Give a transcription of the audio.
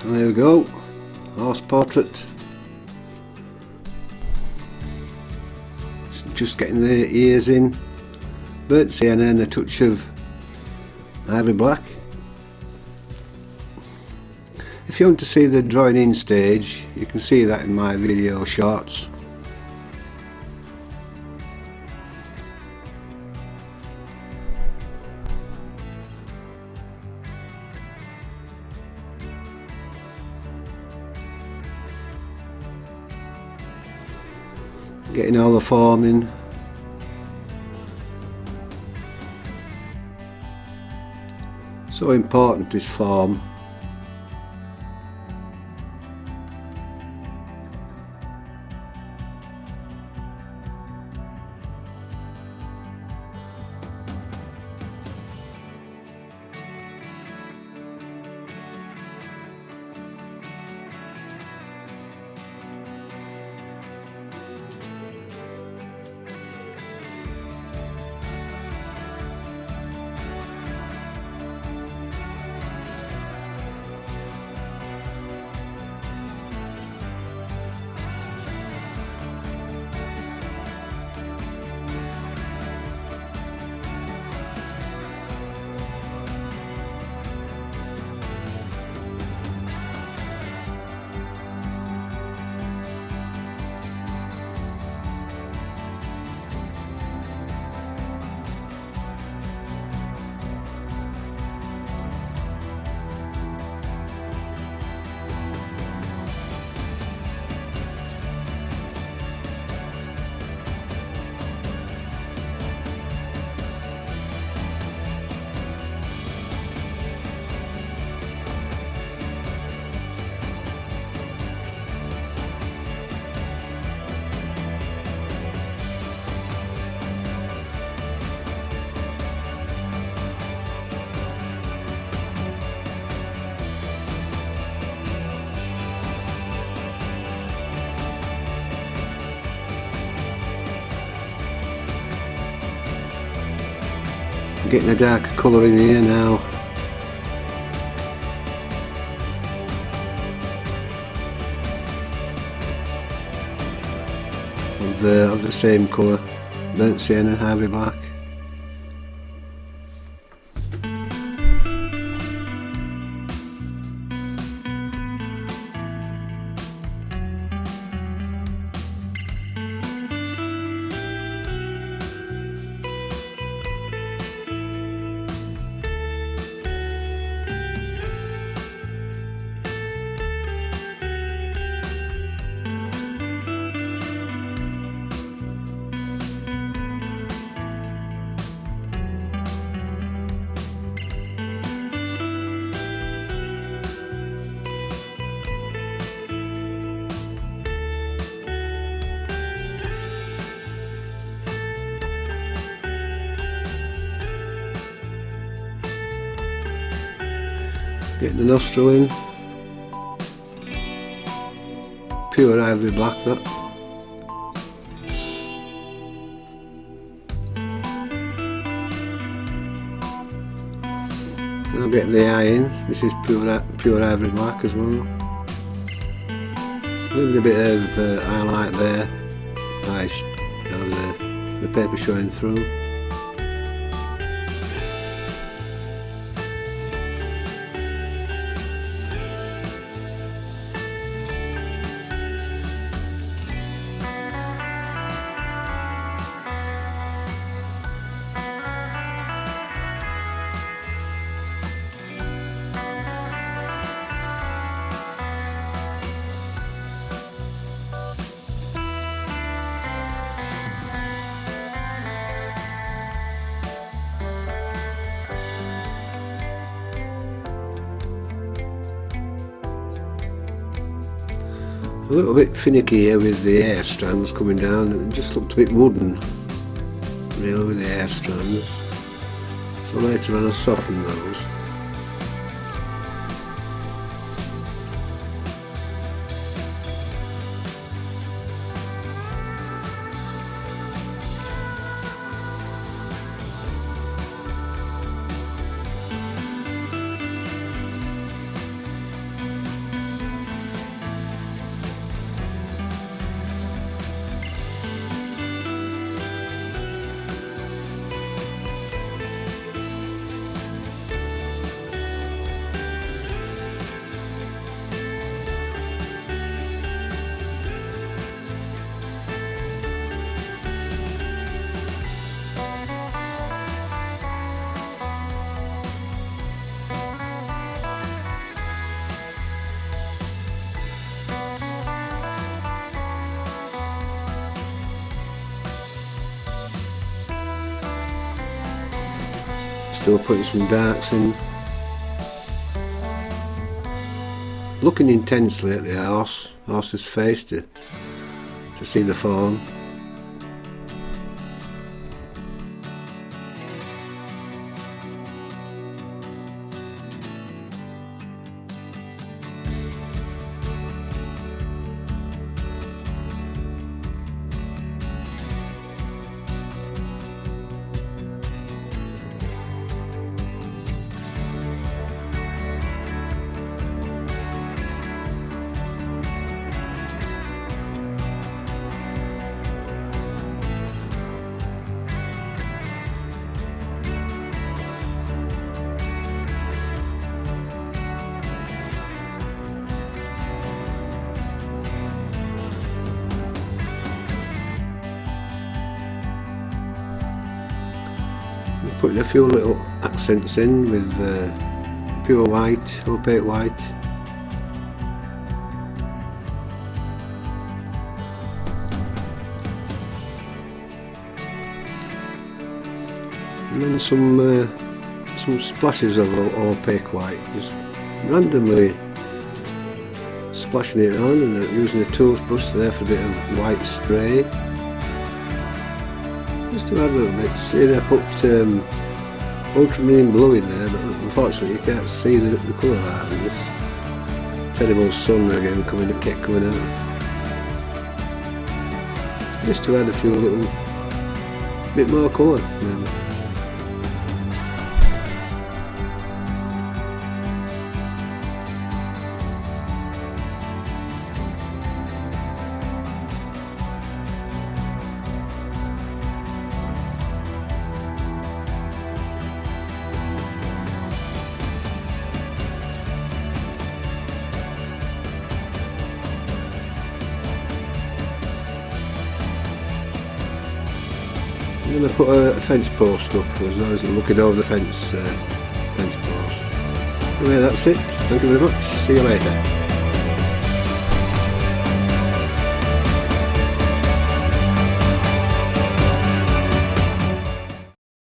And there we go, horse portrait. Just getting the ears in, burnt sienna and a touch of ivory black. If you want to see the drawing in stage, you can see that in my video shorts. Getting all the form in. So important, this form. Getting a darker colour in here now. Of the same colour, burnt sienna, ivory black. Getting the nostril in. Pure ivory black that. I'll get the eye in. This is pure ivory black as well. Leaving a bit of highlight there. Nice. The paper showing through. A little bit finicky here with the hair strands coming down. It just looked a bit wooden, really, with the hair strands. So later on I'll soften those. still putting some darks in. Looking intensely at the horse's face to see the form. Putting a few little accents in with pure white, opaque white. And then some splashes of opaque white, just randomly splashing it on and using a toothbrush there for a bit of white spray. Just to add a little bit. See, they put ultramarine blue in there, but unfortunately you can't see the colour out of this terrible sun again kept coming out. Just to add a few little bit more colour. I'm going to put a fence post up as well as looking over the fence post. Anyway, that's it. Thank you very much. See you later.